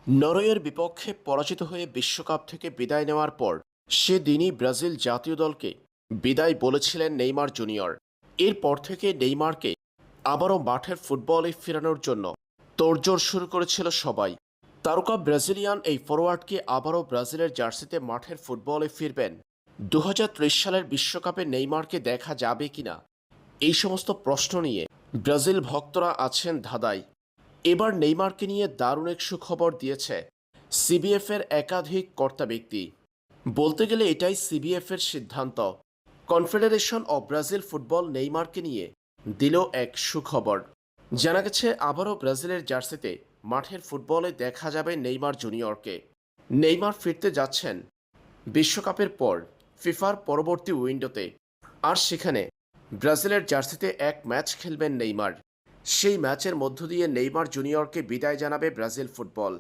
নরওয়ের বিপক্ষে পরাজিত হয়ে বিশ্বকাপ থেকে বিদায় নেওয়ার পর সেদিনই ব্রাজিল জাতীয় দলকে বিদায় বলেছিলেন নেইমার জুনিয়র। এরপর থেকে নেইমারকে আবারও মাঠের ফুটবলে ফেরানোর জন্য তোড়জোড় শুরু করেছিল সবাই। তারকা ব্রাজিলিয়ান এই ফরোয়ার্ডকে আবারও ব্রাজিলের জার্সিতে মাঠের ফুটবলে ফিরবেন 2030 সালের বিশ্বকাপে নেইমারকে দেখা যাবে কিনা, এই সমস্ত প্রশ্ন নিয়ে ব্রাজিল ভক্তরা আছেন ধাঁধায়। এবার নেইমারকে নিয়ে দারুণ এক সুখবর দিয়েছে সিবিএফের একাধিক কর্তা ব্যক্তি। বলতে গেলে এটাই সিবিএফের সিদ্ধান্ত। কনফেডারেশন অব ব্রাজিল ফুটবল নেইমারকে নিয়ে দিল এক সুখবর। জানা গেছে আবারও ব্রাজিলের জার্সিতে মাঠের ফুটবলে দেখা যাবে নেইমার জুনিয়রকে। নেইমার ফিরতে যাচ্ছেন বিশ্বকাপের পর ফিফার পরবর্তী উইন্ডোতে, আর সেখানে ব্রাজিলের জার্সিতে এক ম্যাচ খেলবেন নেইমার। সেই ম্যাচের মধ্য দিয়ে নেইমার জুনিয়রকে বিদায় জানাবে ব্রাজিল ফুটবল।